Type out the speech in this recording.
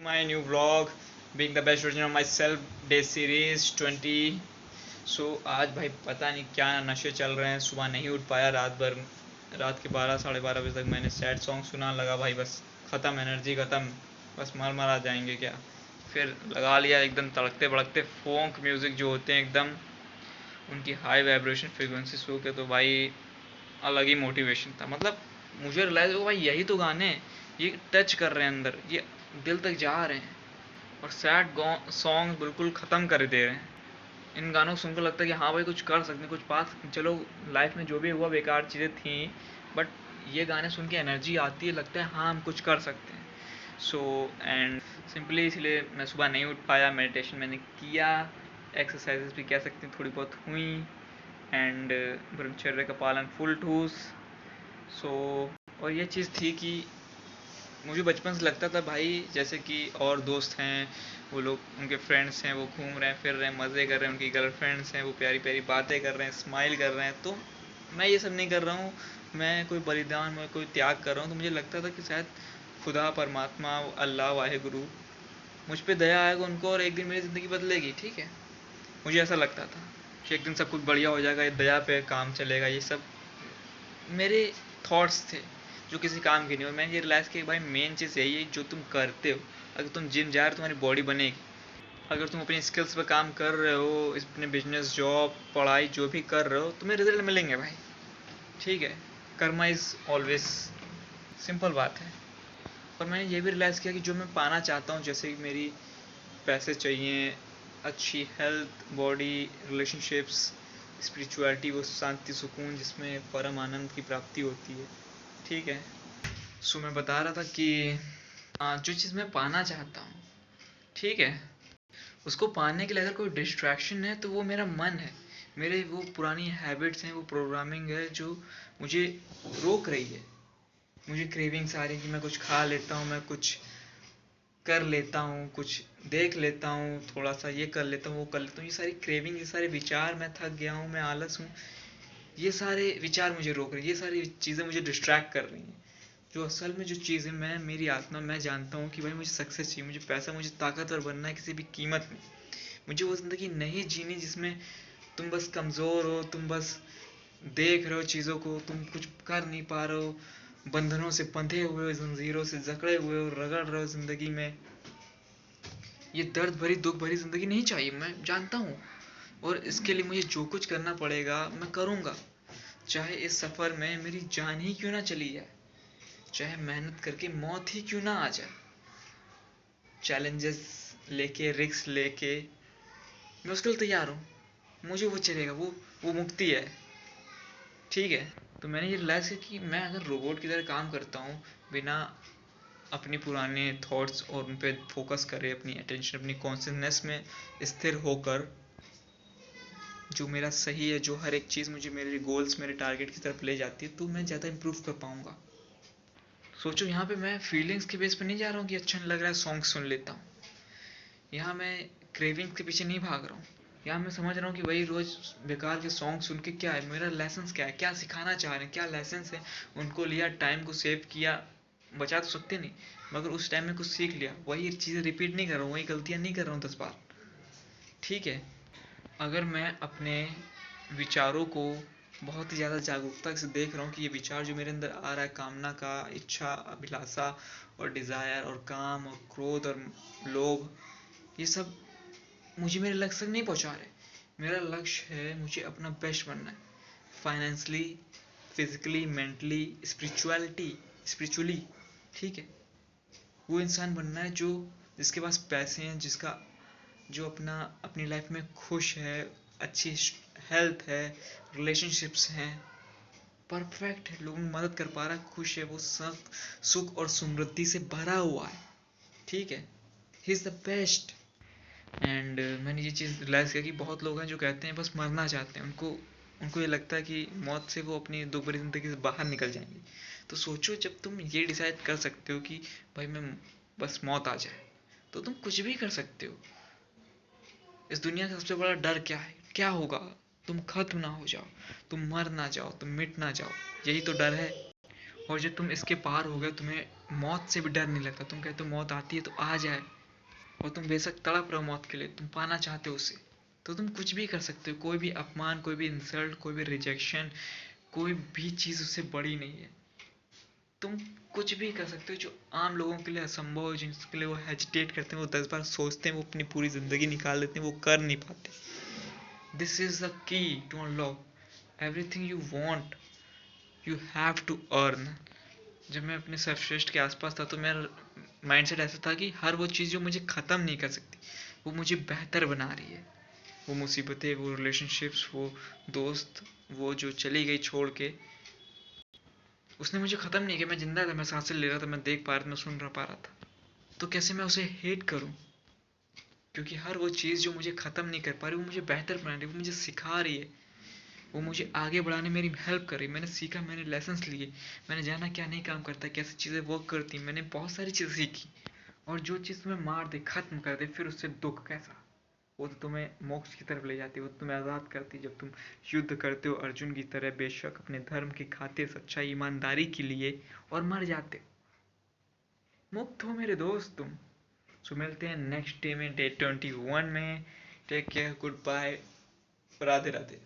my new vlog, being the best version of myself, day series 20। सो आज भाई पता नहीं क्या नशे चल रहे हैं, सुबह नहीं उठ पाया रात भर। रात के 12 साढ़े 12 बजे तक मैंने सैड सॉन्ग सुना, लगा भाई बस ख़त्म, एनर्जी ख़त्म, बस मर मरा जाएंगे क्या। फिर लगा लिया एकदम तड़कते भड़कते फोक म्यूज़िक जो होते हैं एकदम, उनकी हाई वाइब्रेशन फ्रिक्वेंसी सो के, तो भाई अलग ही मोटिवेशन था। मतलब मुझे रियलाइज़ हुआ भाई यही तो गाने, ये टच कर रहे हैं अंदर, ये दिल तक जा रहे हैं, और सैड सॉन्ग बिल्कुल ख़त्म कर दे रहे हैं। इन गानों को सुनकर लगता है कि हाँ भाई कुछ कर सकते हैं, कुछ पा सकते हैं। चलो लाइफ में जो भी हुआ बेकार चीज़ें थी, बट ये गाने सुन के एनर्जी आती है, लगता है हाँ हम कुछ कर सकते हैं। सो एंड सिंपली इसलिए मैं सुबह नहीं उठ पाया। मेडिटेशन मैंने किया, एक्सरसाइजेस भी कह सकते हैं थोड़ी बहुत हुई, एंड ब्रह्मचर्य का पालन फुल ठूस। सो और ये चीज़ थी कि मुझे बचपन से लगता था भाई जैसे कि और दोस्त हैं, वो लोग उनके फ्रेंड्स हैं, वो घूम रहे हैं फिर रहे हैं, मज़े कर रहे हैं, उनकी गर्लफ्रेंड्स हैं, वो प्यारी प्यारी बातें कर रहे हैं, स्माइल कर रहे हैं, तो मैं ये सब नहीं कर रहा हूँ। मैं कोई बलिदान, मैं कोई त्याग कर रहा हूँ। तो मुझे लगता था कि शायद खुदा, परमात्मा, अल्लाह, वाहेगुरु मुझ पर दया आएगा उनको, और एक दिन मेरी ज़िंदगी बदलेगी। ठीक है, मुझे ऐसा लगता था कि एक दिन सब कुछ बढ़िया हो जाएगा, ये दया पे काम चलेगा। ये सब मेरे थॉट्स थे जो किसी काम के नहीं। और मैंने ये रियलाइज़ किया भाई मेन चीज़ यही है, जो तुम करते हो, अगर तुम जिम जा रहे हो तुम्हारी बॉडी बनेगी, अगर तुम अपनी स्किल्स पर काम कर रहे हो, अपने बिजनेस, जॉब, पढ़ाई जो भी कर रहे हो, तुम्हें रिजल्ट मिलेंगे भाई। ठीक है, कर्मा इज़ ऑलवेज, सिंपल बात है। और मैंने ये भी रियलाइज़ किया कि जो मैं पाना चाहता हूँ, जैसे कि मेरी पैसे चाहिए, अच्छी हेल्थ, बॉडी, रिलेशनशिप्स, स्पिरिचुअलिटी, वो शांति सुकून जिसमें परम आनंद की प्राप्ति होती है। ठीक है, सो मैं बता रहा था कि जो चीज़ मैं पाना चाहता हूँ, ठीक है, उसको पाने के लिए अगर कोई डिस्ट्रैक्शन है तो वो मेरा मन है, मेरे वो पुरानी हैबिट्स हैं, वो प्रोग्रामिंग है जो मुझे रोक रही है। मुझे क्रेविंग्स आ रही है कि मैं कुछ खा लेता हूँ, मैं कुछ कर लेता हूँ, कुछ देख लेता हूँ, थोड़ा सा ये कर लेता हूँ, वो कर लेता हूँ। ये सारी क्रेविंग, ये सारे विचार, मैं थक गया हूँ, मैं आलस हूँ, ये सारे विचार मुझे रोक रहे हैं, ये सारी चीज़ें मुझे डिस्ट्रैक्ट कर रही हैं। जो असल में जो चीज़ है, मैं, मेरी आत्मा, मैं जानता हूँ कि भाई मुझे सक्सेस चाहिए, मुझे पैसा, मुझे ताकतवर बनना है किसी भी कीमत में। मुझे वो ज़िंदगी नहीं जीनी जिसमें तुम बस कमज़ोर हो, तुम बस देख रहे हो चीज़ों को, तुम कुछ कर नहीं पा रहे हो, बंधनों से बंधे हुए हो, जंजीरों से जकड़े हुए हो, रगड़ रहे हो ज़िंदगी में। ये दर्द भरी, दुख भरी ज़िंदगी नहीं चाहिए, मैं जानता हूँ। और इसके लिए मुझे जो कुछ करना पड़ेगा मैं करूँगा, चाहे इस सफ़र में मेरी जान ही क्यों ना चली जाए, चाहे मेहनत करके मौत ही क्यों ना आ जाए। चैलेंजेस लेके, रिस्क लेके मैं उसके लिए तैयार हूँ, मुझे वो चलेगा, वो मुक्ति है। ठीक है, तो मैंने ये रियलाइज़ किया कि मैं अगर रोबोट की तरह काम करता हूँ, बिना अपनी पुराने थॉट्स और उन पर फोकस करे, अपनी अटेंशन, अपनी कॉन्शियसनेस में स्थिर होकर, जो मेरा सही है, जो हर एक चीज़ मुझे मेरे गोल्स, मेरे टारगेट की तरफ ले जाती है, तो मैं ज़्यादा इम्प्रूव कर पाऊँगा। सोचो यहाँ पे मैं फीलिंग्स के बेस पे नहीं जा रहा हूँ कि अच्छा नहीं लग रहा है सॉन्ग सुन लेता हूँ। यहाँ मैं क्रेविंग्स के पीछे नहीं भाग रहा हूँ। यहाँ मैं समझ रहा हूँ कि वही रोज़ बेकार के सॉन्ग सुन के क्या है, मेरा लेसन्स क्या है, क्या सिखाना चाह रहे हैं, क्या लेसन्स है, उनको लिया, टाइम को सेव किया। बचा तो सकते नहीं, मगर उस टाइम में कुछ सीख लिया, वही चीज़ें रिपीट नहीं कर रहा हूँ, वही गलतियाँ नहीं कर रहा हूँ 10 बार। ठीक है, अगर मैं अपने विचारों को बहुत ही ज़्यादा जागरूकता से देख रहा हूँ कि ये विचार जो मेरे अंदर आ रहा है, कामना का, इच्छा, अभिलाषा और डिज़ायर और काम और क्रोध और लोभ, ये सब मुझे मेरे लक्ष्य तक नहीं पहुँचा रहे। मेरा लक्ष्य है मुझे अपना बेस्ट बनना है, फाइनेंशली, फिजिकली, मेंटली, स्पिरिचुअली। ठीक है, वो इंसान बनना है जो, जिसके पास पैसे हैं, जिसका, जो अपनी लाइफ में खुश है, अच्छी हेल्थ है, रिलेशनशिप्स हैं, परफेक्ट है, लोगों की मदद कर पा रहा है, खुश है, वो सब सुख और समृद्धि से भरा हुआ है। ठीक है, he is the best. And मैंने ये चीज़ रियलाइज़ किया कि बहुत लोग हैं जो कहते हैं बस मरना चाहते हैं, उनको उनको ये लगता है कि मौत से वो अपनी दुख भरी ज़िंदगी से बाहर निकल जाएंगे। तो सोचो, जब तुम ये डिसाइड कर सकते हो कि भाई मैं बस मौत आ जाए, तो तुम कुछ भी कर सकते हो। इस दुनिया का सबसे बड़ा डर क्या है, क्या होगा, तुम खत्म ना हो जाओ, तुम मर ना जाओ, तुम मिट ना जाओ, यही तो डर है। और जब तुम इसके पार हो गए, तुम्हें मौत से भी डर नहीं लगता, तुम कहते हो मौत आती है तो आ जाए, और तुम बेशक तड़प रहे हो मौत के लिए, तुम पाना चाहते हो उसे, तो तुम कुछ भी कर सकते हो। कोई भी अपमान, कोई भी इंसल्ट, कोई भी रिजेक्शन, कोई भी चीज़ उससे बड़ी नहीं है। तुम कुछ भी कर सकते हो जो आम लोगों के लिए असंभव है, जिसके लिए वो हेजिटेट करते हैं, वो 10 बार सोचते हैं, वो अपनी पूरी ज़िंदगी निकाल देते हैं, वो कर नहीं पाते। This is the key to unlock everything you want, you have to earn. जब मैं अपने सर्वश्रेष्ठ के आसपास था तो मेरा माइंडसेट ऐसा था कि हर वो चीज़ जो मुझे ख़त्म नहीं कर सकती, वो मुझे बेहतर बना रही है। वो मुसीबतें, वो रिलेशनशिप्स, वो दोस्त, वो जो चली गई छोड़ के, उसने मुझे ख़त्म नहीं किया। मैं जिंदा था, मैं सांसें ले रहा था, मैं देख पा रहा था, मैं सुन पा रहा था। तो कैसे मैं उसे हेट करूं? क्योंकि हर वो चीज़ जो मुझे ख़त्म नहीं कर पा रही, वो मुझे बेहतर बना रही है, वो मुझे सिखा रही है, वो मुझे आगे बढ़ाने में मेरी हेल्प कर रही है। मैंने सीखा, मैंने लेसन्स लिए, मैंने जाना क्या नहीं काम करता, कैसे चीज़ें वर्क करती, मैंने बहुत सारी चीज़ें सीखी। और जो चीज़ तुम्हें मार दे, ख़त्म कर दे, फिर उससे दुख कैसा, वो तो तुम्हें मोक्ष की तरफ ले जाती है, वो तो तुम्हें आज़ाद करती है। जब तुम युद्ध करते हो अर्जुन की तरह, बेशक अपने धर्म की खातिर, सच्चाई ईमानदारी के लिए, और मर जाते हो, मुक्त हो मेरे दोस्त तुम। सो मिलते हैं नेक्स्ट डे में, डे 21 में। Take care, good bye, Radhe Radhe.